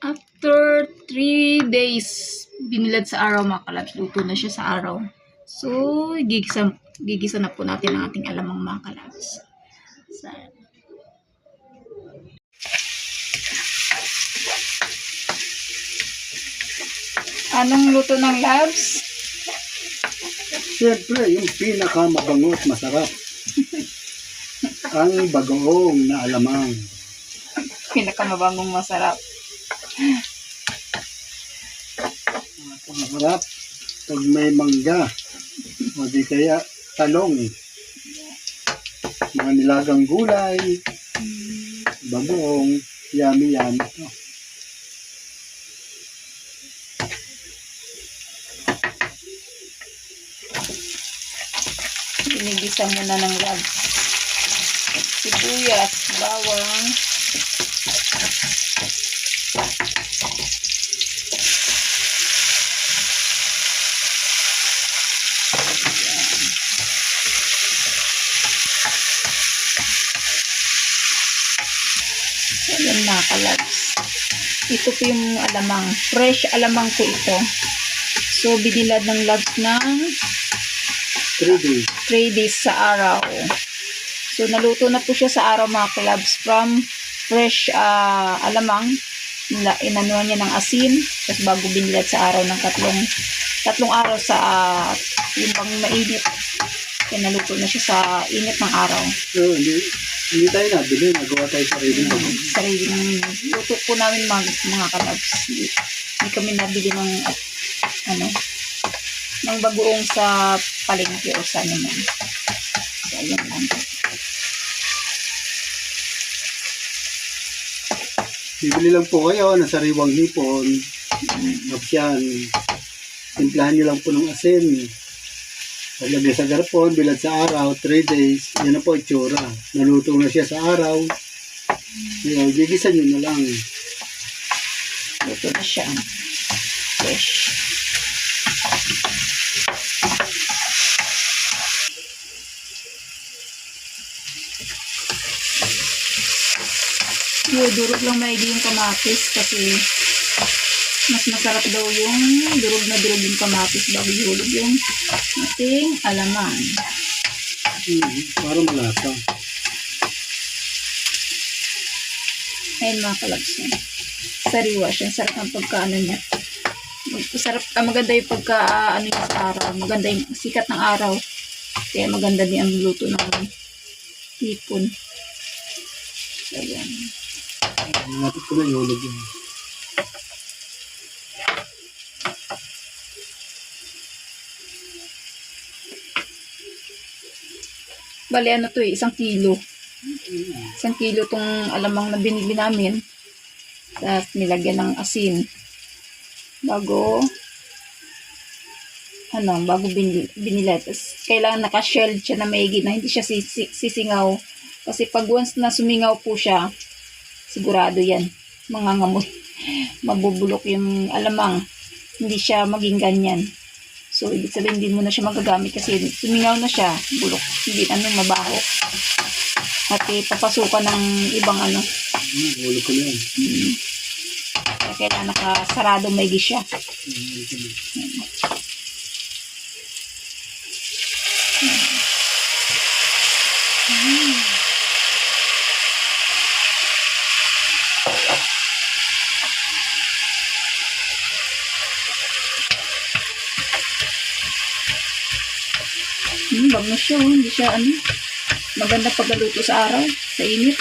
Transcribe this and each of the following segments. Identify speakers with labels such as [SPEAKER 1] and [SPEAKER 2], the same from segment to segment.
[SPEAKER 1] After 3 days, binilad sa araw mga kalabs. Luto na siya sa araw. So, gigisa na po natin ang ating alamang mga kalabs. Anong luto ng labs?
[SPEAKER 2] Siyempre, yung pinakamabango at masarap. Ang bagoong na alamang.
[SPEAKER 1] Pinakamabangong masarap.
[SPEAKER 2] Masarap pag may mangga. O di kaya talong. Mga nilagang gulay. Bagoong. Yummy-yummy ito.
[SPEAKER 1] Binigisa muna ng labs. Sibuyas, bawang. Ayan mga kalabs. Ito po yung alamang. Fresh alamang po ito. So, binilad ng labs ng
[SPEAKER 2] 3 days.
[SPEAKER 1] 3 days sa araw. So, naluto na po siya sa araw mga kalabs from fresh alamang. Inanuan niya ng asin. Tapos bago binilad sa araw ng tatlong araw sa yung pang mainit. Kaya naluto na siya sa init ng araw.
[SPEAKER 2] So, hindi tayo nabili. Nagawa tayo sarili.
[SPEAKER 1] Sariling luto po namin mga kalabs. Hindi kami nabili ng bagoong sa palengke o sa naman. So, ayan lang.
[SPEAKER 2] Bibili lang po kayo ng sariwang hipon. Tapos yan. Timplahan nyo lang po ng asin. Paglagay sa garapon, bilad sa araw, 3 days. Yan na po itsura. Naluto na siya sa araw. Yan, gigisan nyo na lang.
[SPEAKER 1] Luto na siya. Fresh. Durog lang maigi yung kamatis kasi mas masarap daw yung durog na durog yung kamatis bago ihulog yung ating alamang.
[SPEAKER 2] Parang malasa.
[SPEAKER 1] Ayun mga kalabs niya. Sariwa siya. Sarap ang pagkaano niya. Maganda yung pagkaano niya sa araw. Maganda yung sikat ng araw. Kaya maganda din ang luto ng hipon. So, ayan.
[SPEAKER 2] Napit ko na ihulog yun.
[SPEAKER 1] Bali, ano to eh, 1 kilo. 1 kilo tong alamang na binili namin. Tapos nilagyan ng asin. Bago binila. Tapos kailangan naka-shelled siya na maigi na hindi siya sisingaw. Kasi pag once na sumingaw po siya, sigurado yan. Mangangamoy. Mabubulok yung alamang. Hindi siya maging ganyan. So, ibig sabihin, hindi mo na siya magagamit kasi sumingaw na siya, bulok. Hindi mabaho. At papasukan ng ibang
[SPEAKER 2] Hulog ko na yan.
[SPEAKER 1] Kaya kailangan nakasarado maigi siya. Bango siya, hindi siya maganda pagluto sa araw, sa init.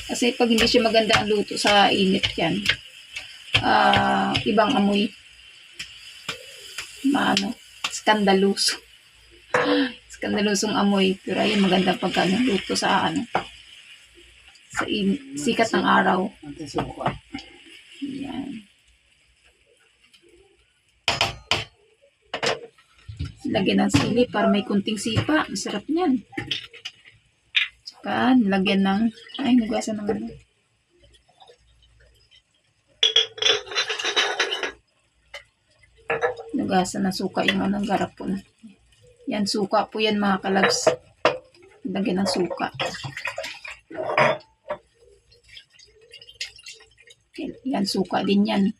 [SPEAKER 1] Kasi pag hindi siya maganda ang luto sa init yan, ibang amoy. Skandaloso. Skandalosong amoy. Pero ayun, maganda pagluto sa sa sikat ng araw. Yan. Lagyan ng sili para may kunting sipa. Masarap niyan. Tsaka lagyan ng nugasan ng nugasan ng suka yung garapon. Yan, suka po yan mga kalabs. Lagyan ng suka. Yan, suka din yan.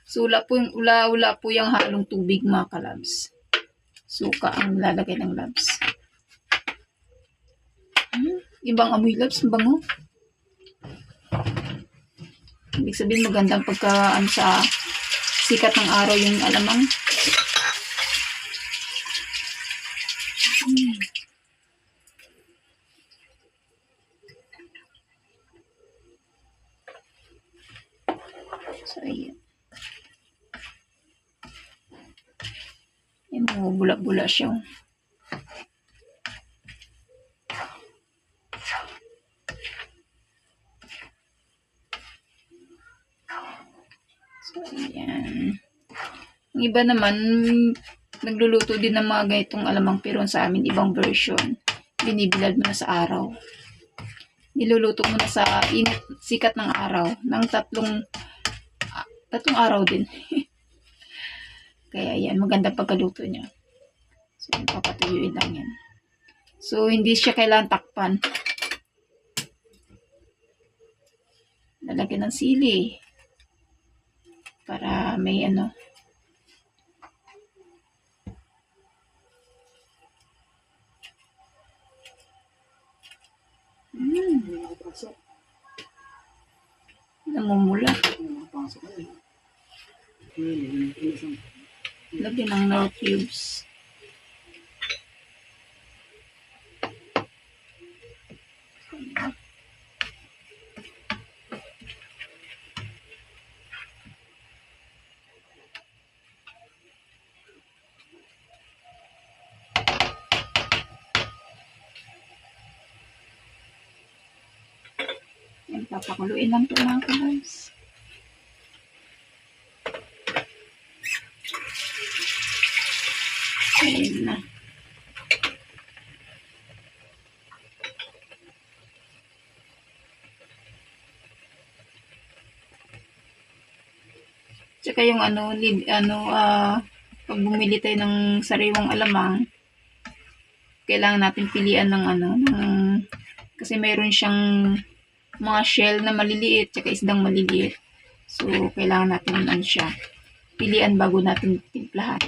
[SPEAKER 1] So, ula po yung halong tubig mga kalabs. Suka ang lalagay ng labs. Ibang amoy labs, bango. Ibig sabihin magandang pagka sa sikat ng araw yung alamang. So, ayan. Yan, bula-bula siya. So, ayan. Ang iba naman, nagluluto din ng mga ganitong alamang pero sa amin, ibang version. Binibilad mo na sa araw. Niluluto mo na sa init, sikat ng araw. Ng tatlong araw din. Kaya yan, maganda pagkaluto niya. So, papatuyuin lang yan. So, hindi siya kailangan takpan. Lalagyan ng sili. Para may ano. Namumula. Lagyan ng Knorr cubes. Yan, papakuluin lang ito mga kalabs. Ayan na. Tsaka yung pag bumili tayo ng sariwang alamang, kailangan natin pilian ng kasi meron siyang mga shell na maliliit, tsaka isdang maliliit. So, kailangan natin siya pilian bago natin timplahan.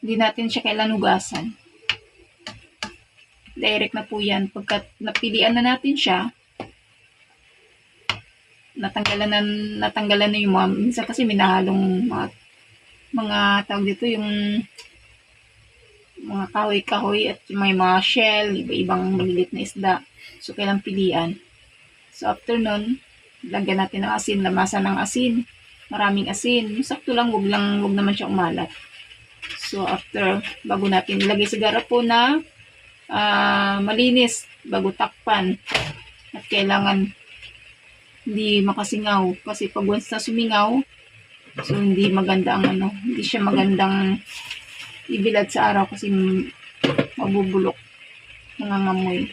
[SPEAKER 1] Hindi natin siya kailangan hugasan. Direct na po yan. Pagka napilian na natin siya, natanggalan na yung mga, minsan kasi minahalong mga tawag dito, yung mga kahoy-kahoy at may mga shell, iba-ibang maliliit na isda. So, kailangan pilian. So, after nun, lagyan natin ng asin, lamasan ng asin. Maraming asin. Yung sakto lang, wag naman siya umalat. So, after, bago natin ilagay sa garapon na malinis, bago takpan. At kailangan hindi makasingaw. Kasi pag once na sumingaw, so hindi maganda hindi siya magandang ibilad sa araw kasi mabubulok, nangangamoy.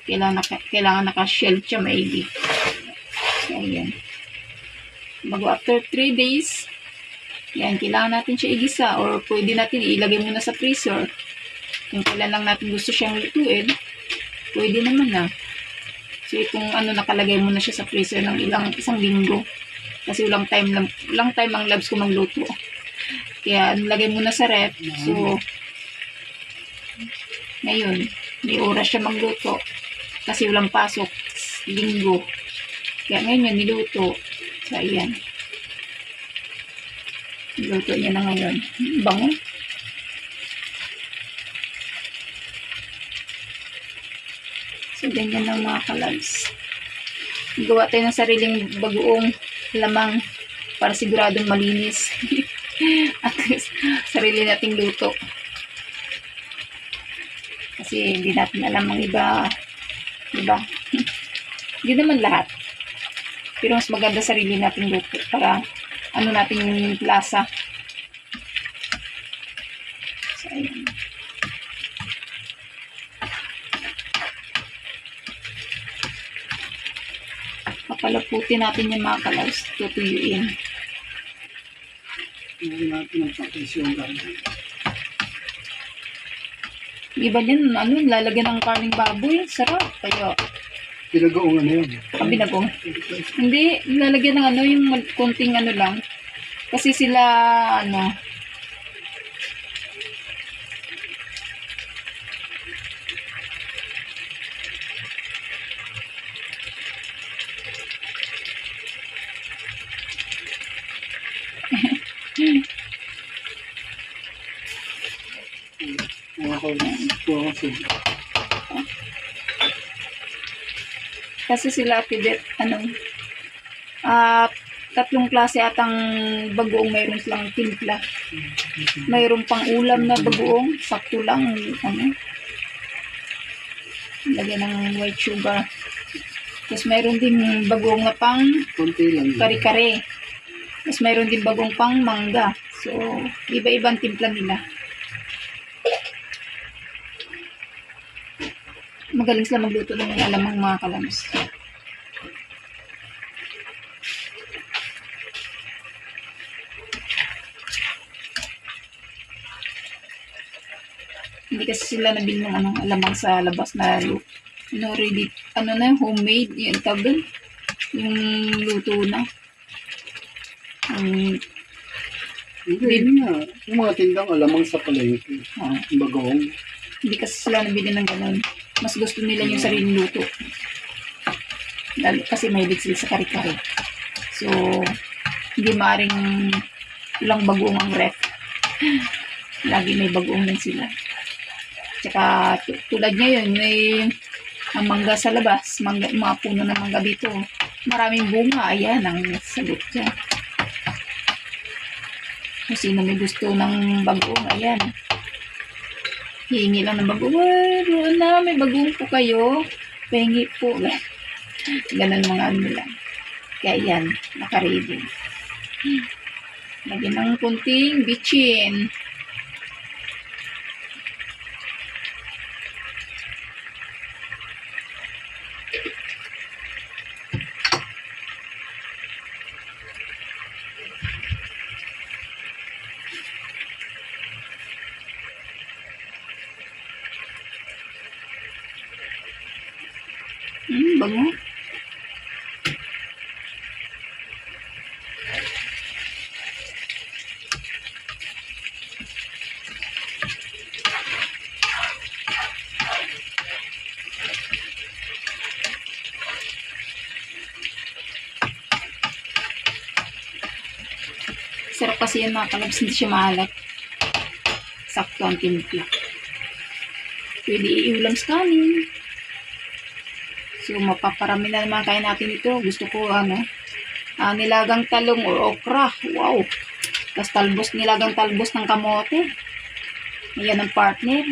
[SPEAKER 1] Kailangan naka-shell siya maigi. So, ayan. Bago after 3 days, yan, kailangan natin siya igisa or pwede natin ilagay muna sa freezer. Kung kailan lang natin gusto siyang lutuin, pwede naman na. So, itong nakalagay muna siya sa freezer ng isang linggo. Kasi walang time ang labs ko magluto. Kaya, nilagay muna sa ref. So, ngayon, may oras siya magluto. Kasi walang pasok, linggo. Kaya ngayon yan, niluto. So, ayan. Niluto niya na ngayon. Bango. So, ganyan ng mga kalabs. Gawa tayo ng sariling bagoong lamang para siguradong malinis. At sarili nating luto. Kasi hindi natin alam ang iba. Diba? Hindi naman lahat. Pero mas maganda sarili nating luto para natin yung lasa. So, ayan. Papalaputin natin yung mga kalabs. Tutuyuin.
[SPEAKER 2] Hindi natin ang pakisyon gano'n.
[SPEAKER 1] Iba niyan, ano, lalagyan ng karning baboy. Sarap. Kaya,
[SPEAKER 2] Pinagoong ano yun.
[SPEAKER 1] binagong. Hindi, lalagyan ng ano, yung konting ano lang. Kasi sila, ano, kasi sila tibet, ano, tatlong klase atang bagoong mayroon silang timpla. Mayroon pang ulam na bagoong, sakto lang, ano, lagyan ng white sugar. Tapos mayroon din bagoong na pang
[SPEAKER 2] Konti lang.
[SPEAKER 1] kare-kare. Tapos mayroon din bagong pang mangga. So, iba-ibang timpla nila. Magaling sila magluto ng alamang mga kalams. Hindi kasi sila nabili ng anong alamang sa labas na ano, ready, ano na, homemade, yung tawag doon, yung luto na.
[SPEAKER 2] Hindi nga. Yung mga tindang alamang sa palengke. Yung bagoong.
[SPEAKER 1] Hindi kasi sila nabili ng ganun. Mas gusto nila yung sariling luto. Lalo kasi may sila sa kare-kare. So, hindi maaring ilang bagoong ang ref. Lagi may bagoong din sila. Tsaka tulad ngayon, may ang mangga sa labas. Mangga, mga puno ng mangga dito. Maraming bunga. Ayan, ang sagot dyan. Kung sino may gusto ng bagoong, ayan. Hihingi lang ng bagoong. Doon na, may bagoong po kayo. Pahingi po. Ganun mga ano lang. Kaya yan, naka-ready. Lagyan ng kunting bitchin. Bango. Sarap kasi yan mga kalabs, hindi siya maalat. Sakto ang timpla. Pwede iulam sa kanin. So, mapaparami na naman kain natin ito. Gusto ko, ano, nilagang talong or okra. Wow! Tapos talbos, nilagang talbos ng kamote. Ayan ang partner.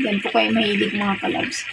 [SPEAKER 1] Yan po kayo mahilig mga kalabs.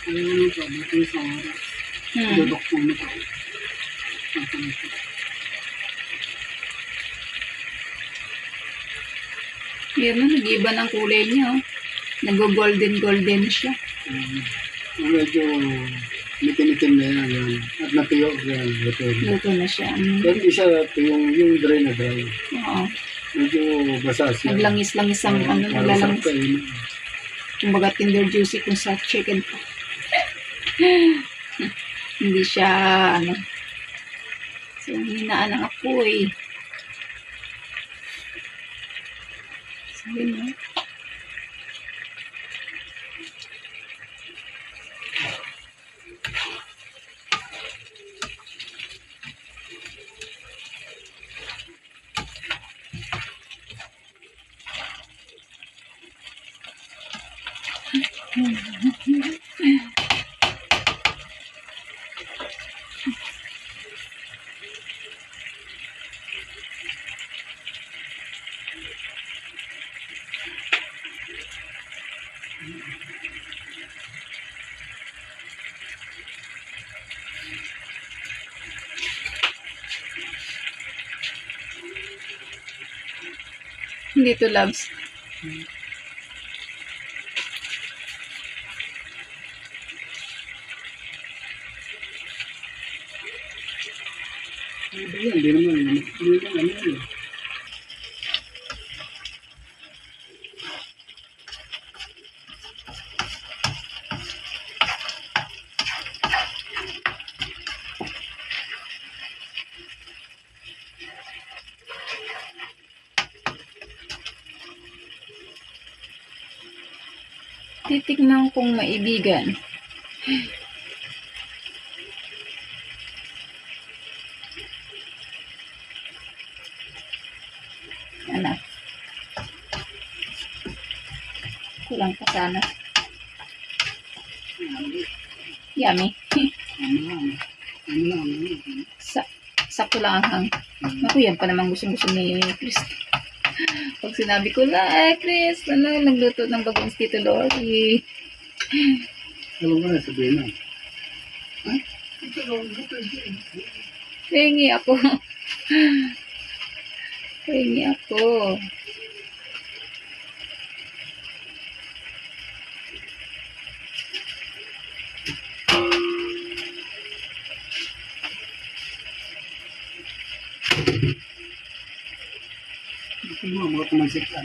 [SPEAKER 2] Ano pa, dito sa oras. Dudok po nito.
[SPEAKER 1] Yan na, nag-iba ng kulay niya. Oh. Nag-golden siya.
[SPEAKER 2] Medyo mitim-mitim na yan. At natuyo yan.
[SPEAKER 1] Luto na siya.
[SPEAKER 2] Pero isa yung dry na dry.
[SPEAKER 1] Oo.
[SPEAKER 2] Medyo basa siya.
[SPEAKER 1] Naglangis-langis ang ano, naglalangis. Kumbaga Kinder Juicy kung sa chicken pa. Hindi siya, ano. So, hinaan ang apoy. So, yun, no? Hindi to loves.
[SPEAKER 2] Hindi naman. Hindi naman. Ano yun?
[SPEAKER 1] Titignan kong maibigan. Ano? Kulang pa sana. Yummy.
[SPEAKER 2] Ano lang.
[SPEAKER 1] Sakto lang ang hang. Naku, yan pa naman gusto ni Chris. Pag sinabi ko na, Chris, nagluto ng bagong Tito Lori.
[SPEAKER 2] Alam ko na sabihin na.
[SPEAKER 1] Hingi ako. Hingi ako.
[SPEAKER 2] Mga kumansip ka.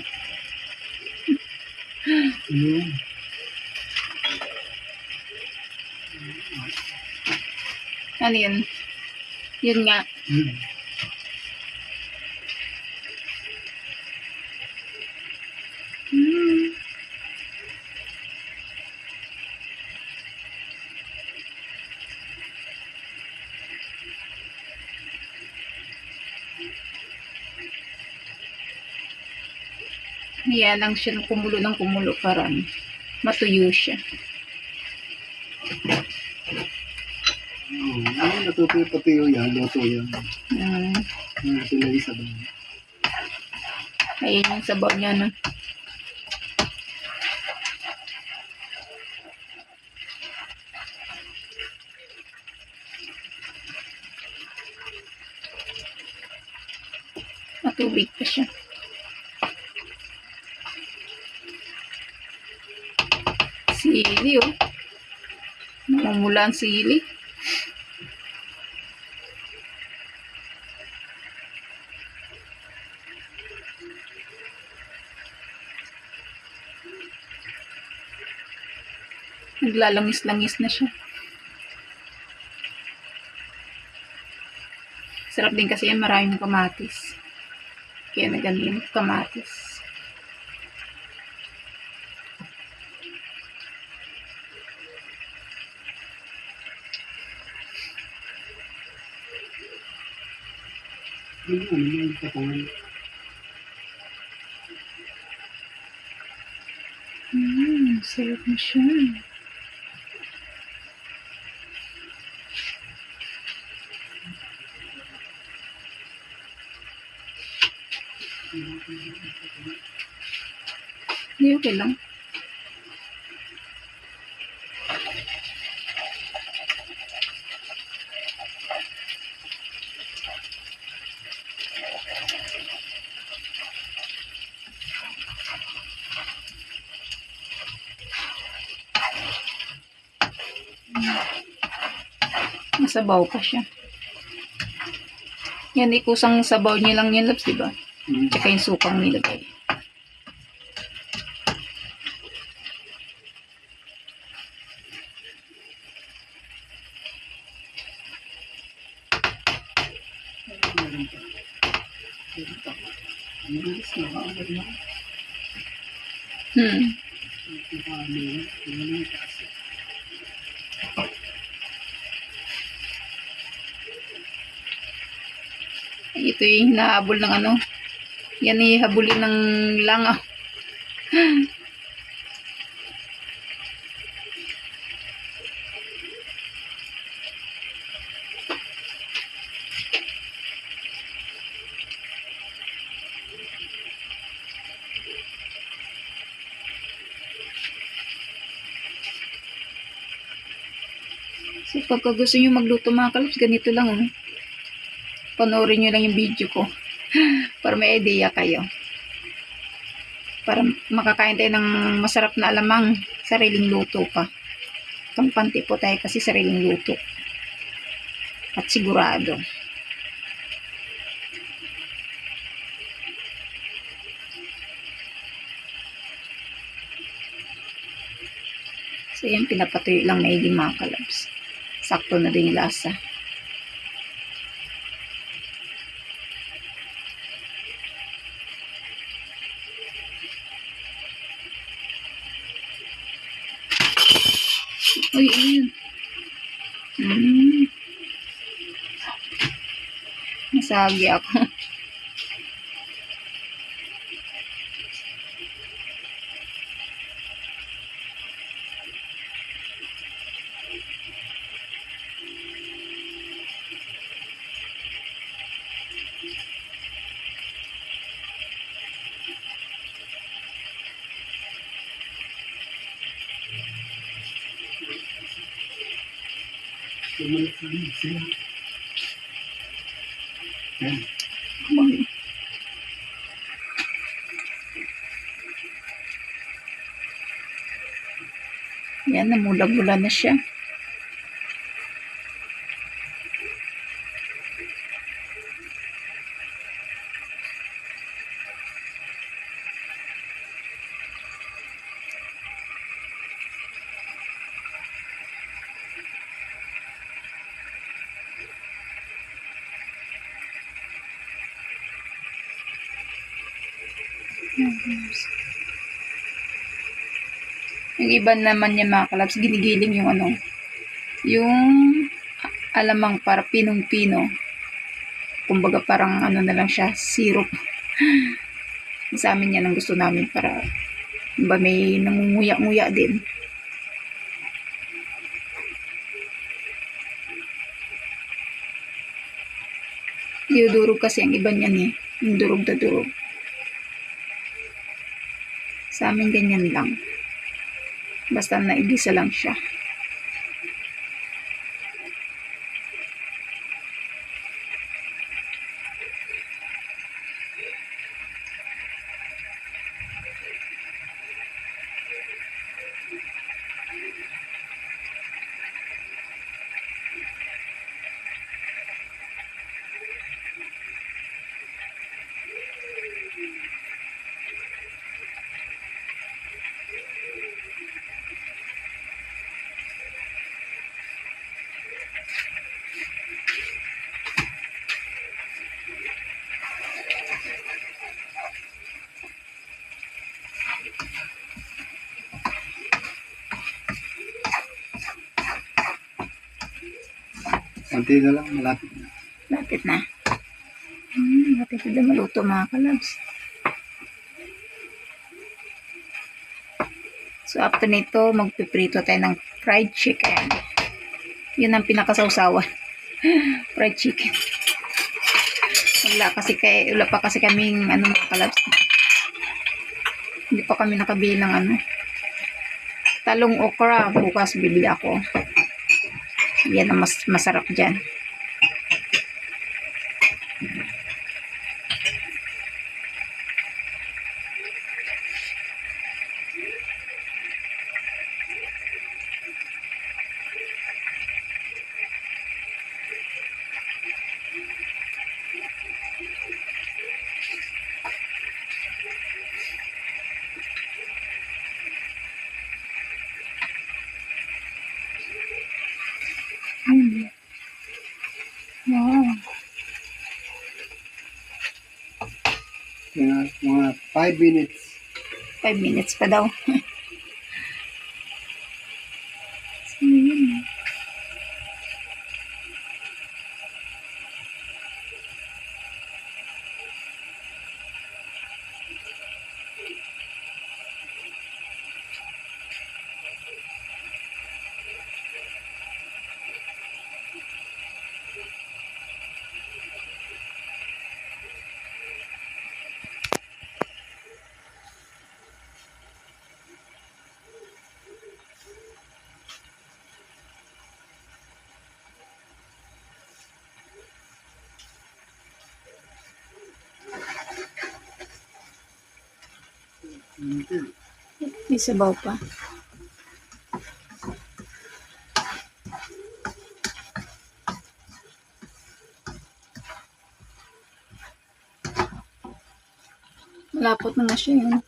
[SPEAKER 2] Yun.
[SPEAKER 1] Ano yun? Yun nga. Kaya lang siya kumulo ng kumulo para matuyo siya.
[SPEAKER 2] Ano natutuyo yan, luto yan. Sila isa ba?
[SPEAKER 1] Ayun yung sabaw niya, no? Matubig pa siya. Sili, oh. Namumula ang sili. Naglalangis-langis na siya. Sarap din kasi yan, maraming kamatis. Kaya na ganyan, kamatis.
[SPEAKER 2] Ano katangan?
[SPEAKER 1] Sarap na siya. Hindi, okay lang. Masabaw pa siya. Yan, ikusang sabaw niya lang yan, Labs, diba? Tsaka yung sukang nilagay. Ito yung hinahabol ng ano. Yan yung habulin ng langaw. So, pagka gusto nyo magluto mga kalabs, ganito lang oh. Panoorin nyo lang yung video ko. Para may idea kayo. Para makakain tayo ng masarap na alamang sariling luto pa. Kampante po tayo kasi sariling luto. At sigurado. So yan, pinapatuyo lang maigi mga kalabs. Sakto na din yung lasa. Uy, ayun. Nasagi ako. Yan, namula-mula na siya. Yung iba naman niya mga kalabs, ginigiling yung ano, yung alamang para pinong-pino. Kumbaga parang ano na lang siya, syrup. Sa amin yan ang gusto namin para ba may nangunguya-nguya din. Diudurog kasi ang iba niyan eh. Yung durog na durog. Sa amin ganyan lang. Basta naigisa lang siya.
[SPEAKER 2] Konti na lang, malapit na.
[SPEAKER 1] Lapit na. Lapit na maluto mga kalabs. So after nito, magpiprito tayo ng fried chicken. Yun ang pinakasawsawan. Fried chicken. Wala pa kasi kaming ano mga kalabs. Hindi pa kami nakabili ng ano. Talong okra. Bukas bibili ako. Yan ang masarap dyan. Wow.
[SPEAKER 2] Mga 5 minutes.
[SPEAKER 1] 5 minutes pa daw. So, yun. May sabaw pa. Malapot na nga siya yun.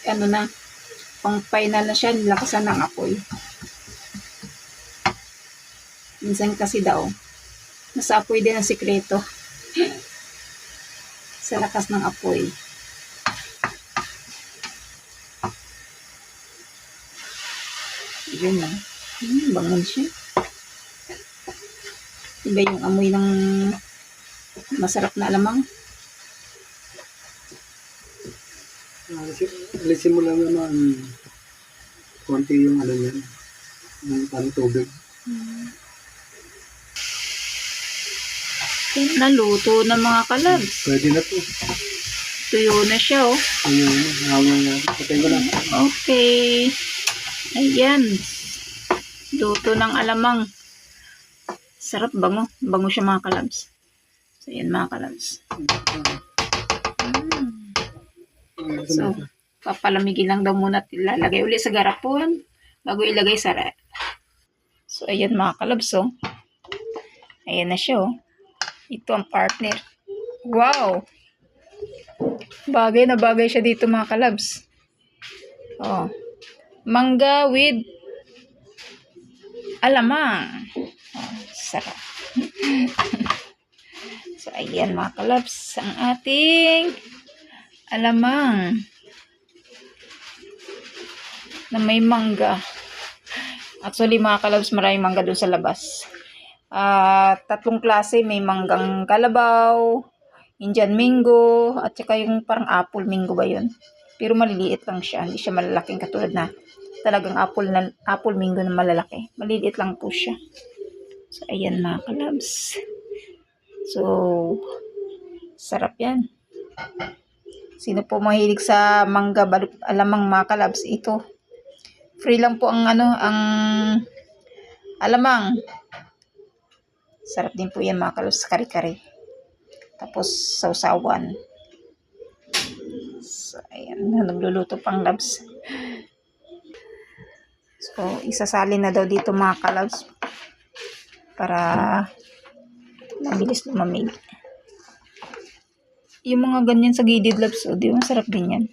[SPEAKER 1] Ano na, pang final na siya, nilakasan ng apoy. Minsan kasi daw, nasa apoy din ang sikreto. Sa lakas ng apoy. Yun na. Bangon siya. Iba yung amoy ng masarap na alamang.
[SPEAKER 2] Alisin mo lang naman konti yung ano yan, yung parang tubig.
[SPEAKER 1] Naluto na mga kalabs.
[SPEAKER 2] Pwede na to.
[SPEAKER 1] Tuyo na siya, oh.
[SPEAKER 2] Ayun, hanggang na. Patayin ko na.
[SPEAKER 1] Okay. Ayan. Luto ng alamang. Sarap, bango. Bango siya mga kalabs. So, ayan mga kalabs. So, papalamigin lang daw muna at ilalagay ulit sa garapon bago ilagay sa ref. So, ayan mga kalabs, oh. Ayan na siya, oh. Ito ang partner. Wow! Bagay na bagay siya dito mga kalabs. Oh. Mangga with alamang. Oh, sarap. So, ayan mga kalabs. Ang ating alamang na may mangga. Actually mga kalabs, maraming mangga doon sa labas. Tatlong klase, may manggang kalabaw, Indian mango, at saka yung parang apple mango ba yun. Pero maliliit lang siya, hindi siya malalaking katulad na talagang apple mango na malalaki. Maliliit lang po siya. So ayan mga kalabs. So sarap yan. Sino po mahilig sa mangga alamang mga kalabs? Ito. Free lang po ang ang alamang. Sarap din po yan mga kalabs, kare-kare. Tapos sausawan. So, ayan, nagluluto pang labs. So, isasalin na daw dito mga kalabs para mabilis lumamig. Yung mga ganyan sa gilid labs, di ba masarap din yan?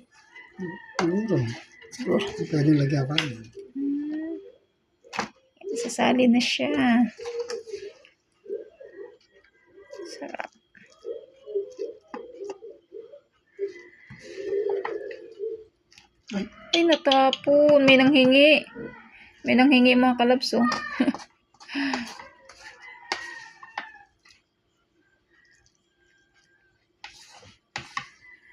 [SPEAKER 1] Siguro.
[SPEAKER 2] Pwede lagyan pa.
[SPEAKER 1] Isasalin na siya. Sarap. Ay, natapon. May nanghingi. May nanghingi mga kalabs, oh.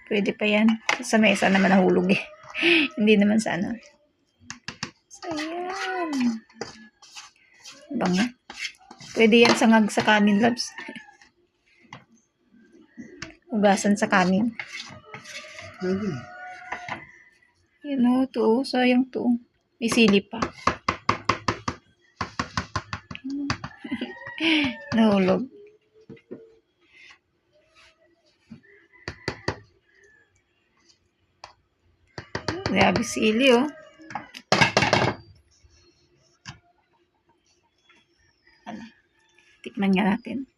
[SPEAKER 1] Pwede pa yan. Sa mesa naman nahulog eh. Hindi naman sa ano. So, ayan. Bango. Pwede yan sangag sa kanin, labs. Ugasan sa kanin. Yan o, to. Sayang to. May sili pa. Nahulog. Grabe sili, oh. Ano? Tikman nga natin.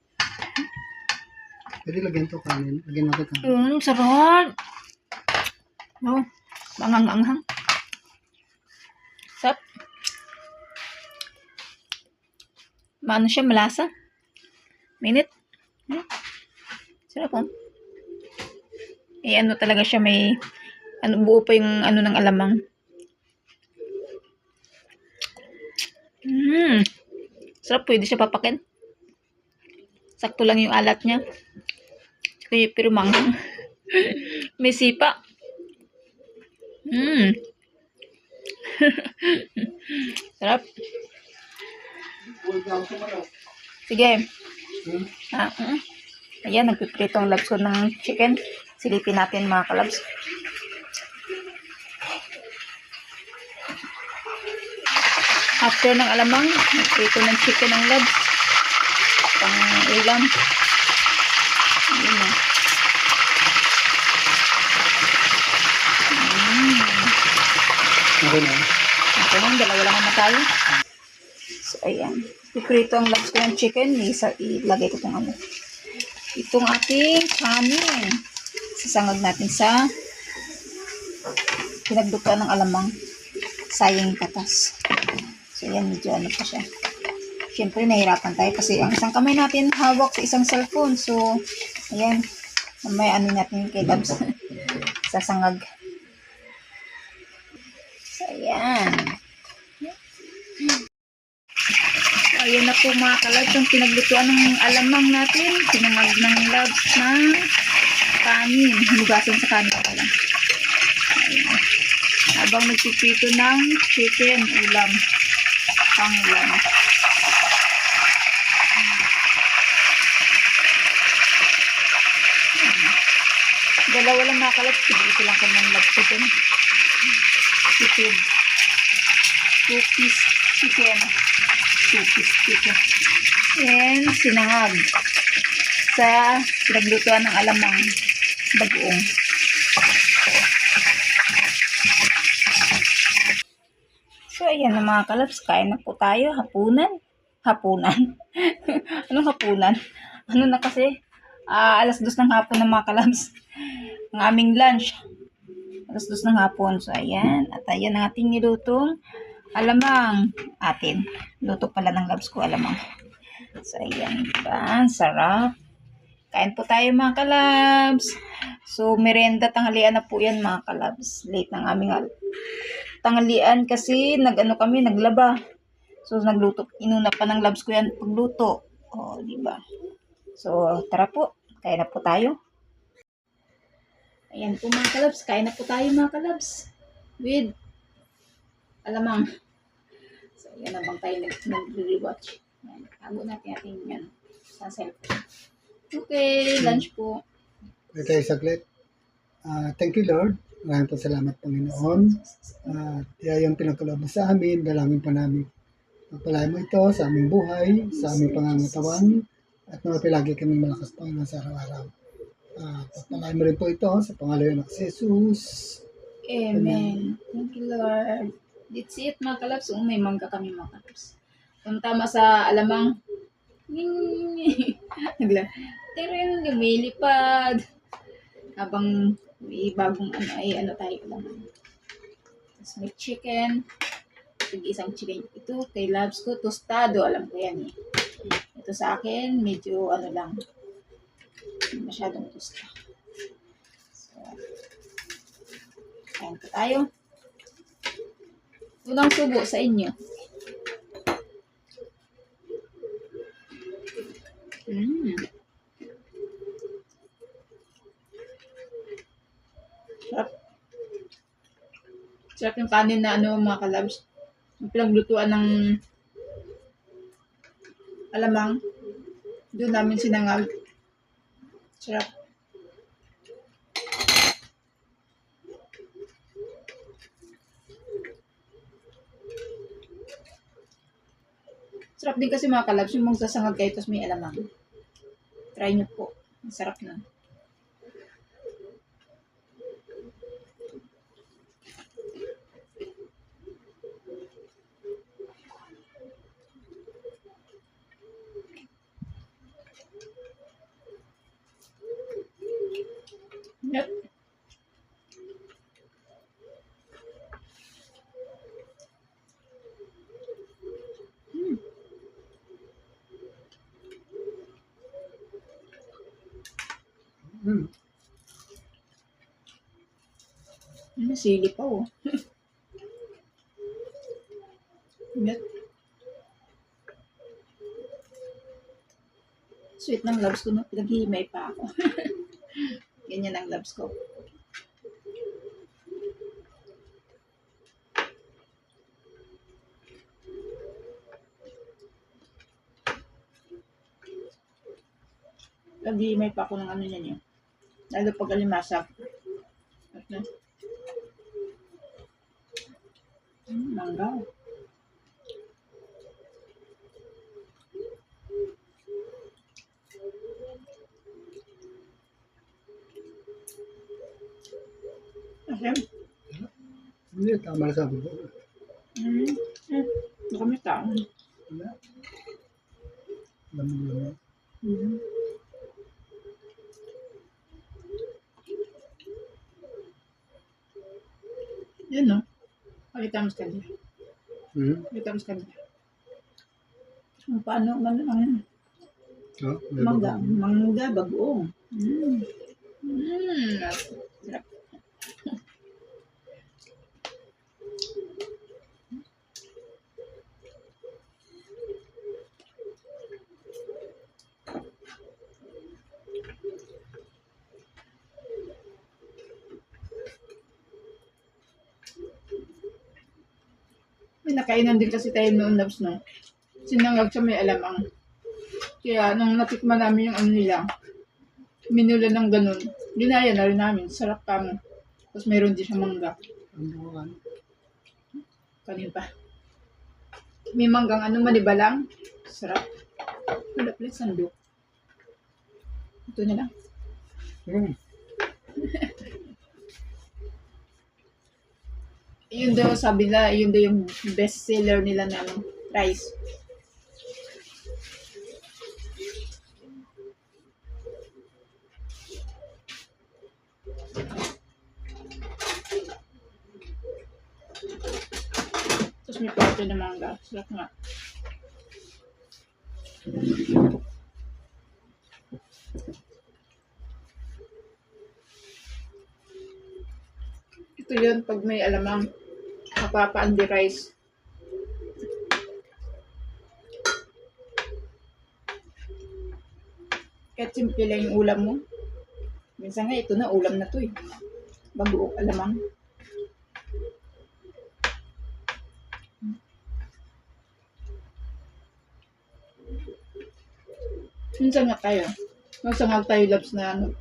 [SPEAKER 2] Pwede lagyan to kanin. Lagyan natin kanin.
[SPEAKER 1] Sarap. Oh, mangang-anghang. Sarap. Maano siya, malasa. Minute. Sarap, oh. Eh, ano talaga siya, may ano, buo pa yung ano ng alamang. Sarap, pwede siya papakin. Sakto lang yung alat niya. Pero manghang. May sipa. Mm. Sarap. Sige. Ayan, nagpiprito ang labs ko ng chicken. Silipin natin mga kalabs. After ng alamang, nagprito ng chicken ng labs. Pang ulam. Ayan na.
[SPEAKER 2] Okay na.
[SPEAKER 1] Ito lang, dalawa lang naman tayo. So, ayan. Piprito ang labs ko ng chicken. Ilagay ko itong ano. Itong ating kanin. Sasangag natin sa pinaglutuan ng alamang. Sayang katas. So, ayan. Medyo ano pa siya. Siyempre, nahirapan tayo kasi ang isang kamay natin hawak sa isang cellphone. So, ayan. May ano natin kay labs. Sasangag. So, ayan. Ayan na po mga kalabs, ang pinaglutuan ng alamang natin. Pinangag ng labs ng kanin. Hinugasan sa kanin pa lang. Ayan. Habang nagpipito ng chicken ulam. Pang-ulam. Dalawa lang mga kalabs. Ito lang kami ng labs chicken. Chicken. 2-piece chicken. 2-piece chicken. And sinangag sa pinaglutuan ng alamang bagoong. So, ayan na mga kalabs. Kain na po tayo. Hapunan. Hapunan. Anong hapunan? Ano na kasi? Alas 2 ng hapon ng mga kalabs. Ang aming lunch. Alas 2 ng hapon. So, ayan. At ayan ang ating nilutong alamang atin. Luto pala ng labs ko alamang. So, ayan. Diba? Sarap. Kain po tayo mga kalabs. So, merenda tanghalian na po yan mga kalabs. Late ng aming tanghalian kasi kami, naglaba. So, nagluto. Inuna pa ng labs ko yan pagluto. O, diba? So, tara po. Kain na po tayo. Ayan po mga kalabs. Kain na po tayo mga kalabs. With alamang. So, yan habang tayo nag-rewatch. Yan. Tago natin ating yan. Sa cellphone. Okay, lunch po.
[SPEAKER 2] Pwede tayo saglit. Thank you, Lord. Maraming po salamat, Panginoon. Yung pinagkaloob mo sa amin, dalangin pa namin. Pagpalain mo ito sa aming buhay, sa aming pangangatawan, at mapilagi kaming malakas, Panginoon, sa araw-araw. Pagpalain mo rin po ito sa pangalan ng Jesus.
[SPEAKER 1] Amen. Thank you, Lord. That's it, mga kalabs. May mangga kami, mga kalabs. Kung tama sa alamang, Tiring lumilipad. Habang may bagong tayo lang. Tapos may chicken. Isang chicken. Ito kay labs ko, tostado. Alam ko yan eh. Ito sa akin, medyo lang. Masyadong tosta. So, kain po tayo. Unang subo sa inyo. Sarap. Sarap yung kanin na mga kalabs. Yung pinaglutuan ng alamang. Doon namin sinangag. Sarap. Sarap din kasi mga kalabs yung magsasangag kayo tapos may alamang. Try nyo po. Masarap na. Yep. Sili pa oh. Yep. Sweet ng loves ko, no? Pinaghihimay pa ako. Ganyan ang loves ko. Naghihimay pa ako ng ano niyan yun. Lalo pag alimasag. Okay. Mangga. Okay.
[SPEAKER 2] Hindi, tama na sabi ko.
[SPEAKER 1] Kami tao.
[SPEAKER 2] Wala. Lamig-lamig.
[SPEAKER 1] Yan, no? Pakita mo sa kanila.
[SPEAKER 2] Hmm?
[SPEAKER 1] Pakita mo sa kanila. Kung paano, ang
[SPEAKER 2] Oh,
[SPEAKER 1] mangga, bagoong. Sarap. May nakainan din kasi tayo noon, Labs, no? Sinangag sa may alamang. Kaya nung natikman namin yung ano nila, minula ng ganun, ginaya na rin namin. Sarap pa mo. Tapos meron din siya mangga.
[SPEAKER 2] Ano?
[SPEAKER 1] Kanin pa. May manggang ano, manibalang. Sarap. Wala pala sandok. Ito na lang. Yun daw sabi nila, yun daw yung best seller nila na ano, rice. Tapos may parte na mangga. Sarap nga. Ito yun pag may alamang mapapa-andi rice. Kahit simple lang yung ulam mo. Minsan nga ito na, ulam na to eh. Bagoong alamang. Minsan nga tayo. Magsangag tayo, Labs, na ano,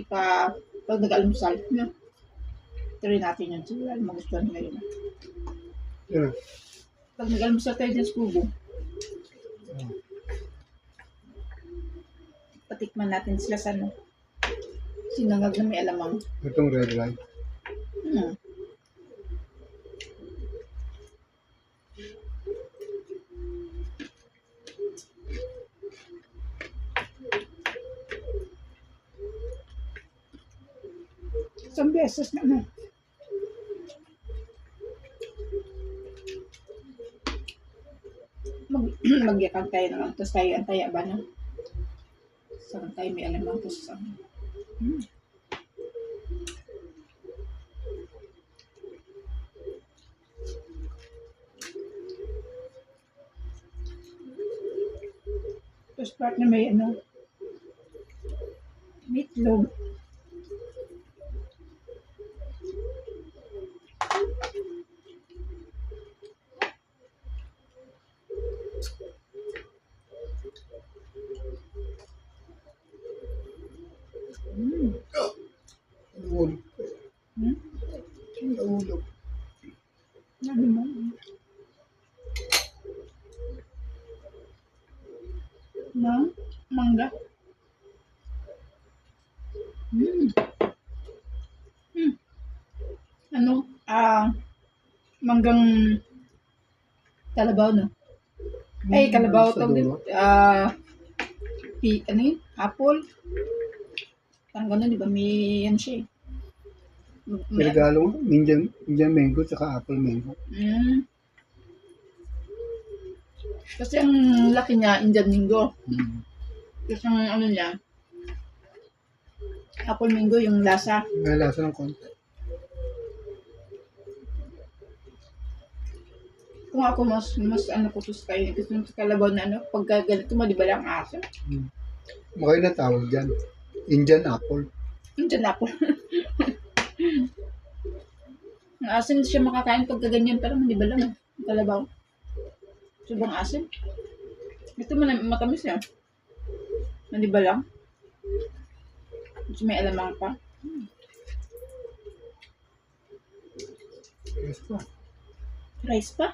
[SPEAKER 1] pag nag-almusal. No? Try natin yun. Siguro magustuhan nila yun.
[SPEAKER 2] Yeah.
[SPEAKER 1] Pag nag-almusal tayo dyan sa kubo, patikman natin sila sa ano. Sinangag na may alamang.
[SPEAKER 2] Itong red light.
[SPEAKER 1] Isang beses na ano. Magyakag tayo naman. Tapos tayo antaya ba na? Saan tayo may alamang. Tapos saan. Tapos part na may ano. Meatloaf.
[SPEAKER 2] Nahulog. Nahulog.
[SPEAKER 1] Ano mo? Na? Mangga? Ano? Manggang kalabaw, no? Ay, kalabaw
[SPEAKER 2] Sa
[SPEAKER 1] to.
[SPEAKER 2] dulo.
[SPEAKER 1] Ano yun? Apple? Parang gano'n, di ba? May ano siya eh.
[SPEAKER 2] Regalo mo, Indian mango tsaka apple mango.
[SPEAKER 1] Kasi ang laki niya, Indian Mango. Kasi ang ano niya, Apple Mango yung lasa.
[SPEAKER 2] May lasa ng konti.
[SPEAKER 1] Kung ako mas ano ko to sa kayo, gusto mo sa kalabaw na ano, pagka ganito maliba lang aso.
[SPEAKER 2] Makayo na tawag dyan. Indian apple.
[SPEAKER 1] Diyan na po. Ang asin siya makakain pagka ganyan pero hindi ba lang eh. Kalabaw. Sobrang asin. Ito matamis yan. Hindi ba lang? Medyo may alamang pa.
[SPEAKER 2] Yes pa.
[SPEAKER 1] Rice pa?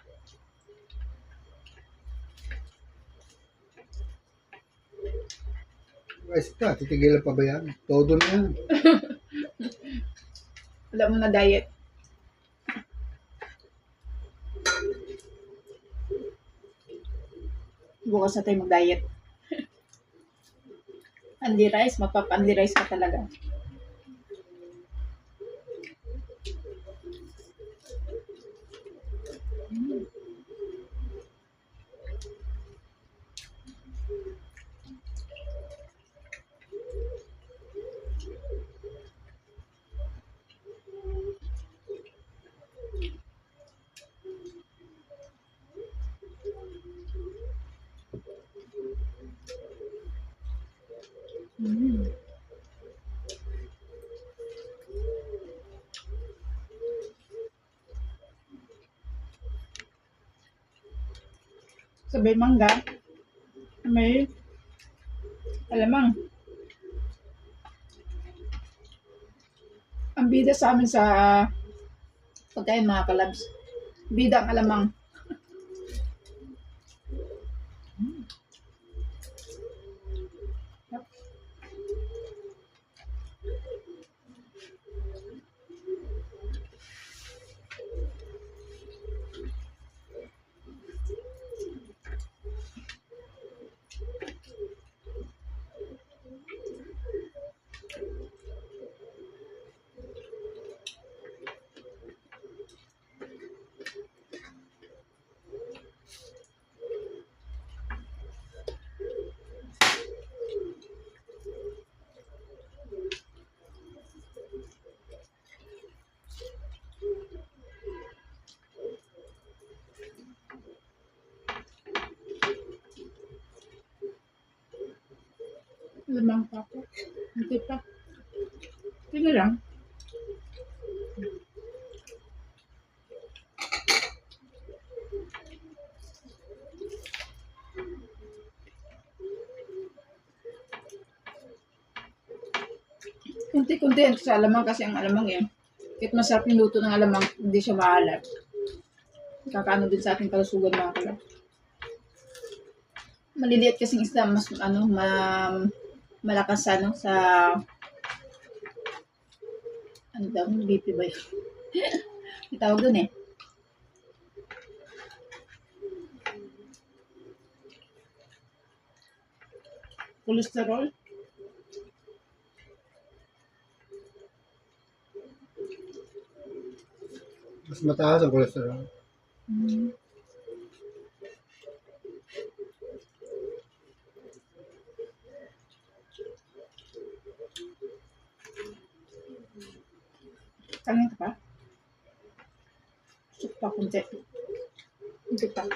[SPEAKER 2] Rice pa. Titigilan pa ba yan? Todo na yan.
[SPEAKER 1] Alam mo na diet. Bukas na tayo mag-diet. Anli rice, mapapa-anli rice ka talaga. Mm. Sabay mangga, may alamang. Ang bida sa amin sa pagkain mga kalabs. Bida ang alamang. Alamang pa po. Hindi pa. Sige lang. Kunti-kunti yan sa alamang kasi ang alamang eh. Kahit masarap yung luto ng alamang, hindi siya maalat. Kakaano din sa ating kalusugan mga kalab. Maliliit kasing isda, mas malakas sa ano daw, BP ba yun? Itawag dun eh. Cholesterol.
[SPEAKER 2] Mas mataas ang cholesterol.
[SPEAKER 1] Mm. Kanin ka pa? Suk pa kunti. Kunti pa.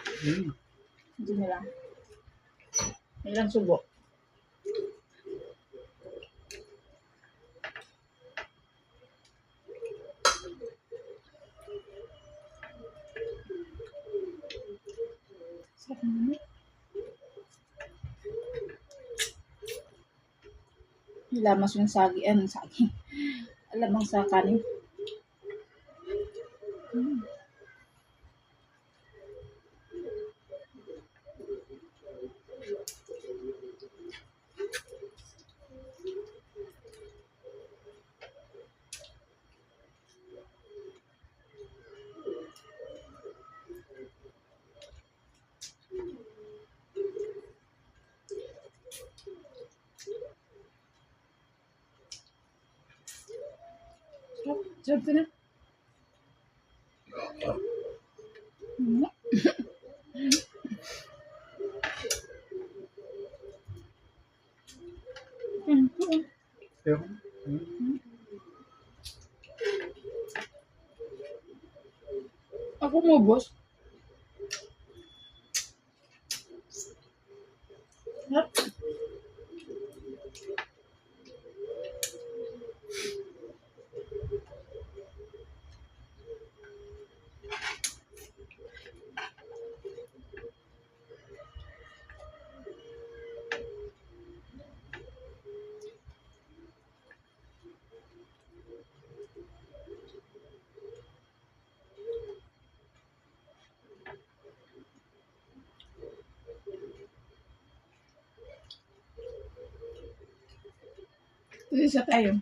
[SPEAKER 1] Hindi na lang. May ilang subo. Sarap naman. Lamas yung sagi. Alamang sa kanin. Sarap ka na. Ako mo, boss. Sarap. Isa tayo.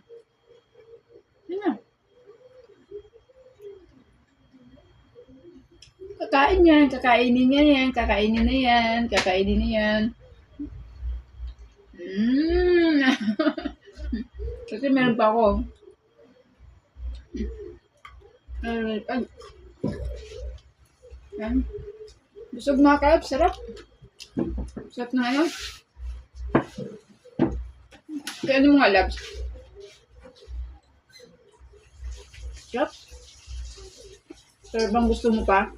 [SPEAKER 1] Yun na. Kakain yan, kakainin niya yan, kakainin na yan, kakainin na yan. Kasi meron pa ako. Ay. Yan. Busog mga kalab, sarap. Sarap na ngayon. Kaya ano mga labs? Sarap. Sarap bang gusto mo pa?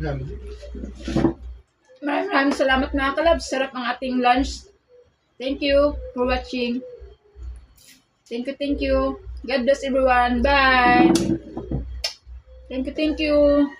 [SPEAKER 2] Yan.
[SPEAKER 1] Maraming salamat mga kalabs. Sarap ang ating lunch. Thank you for watching. Thank you. God bless everyone. Bye. Thank you.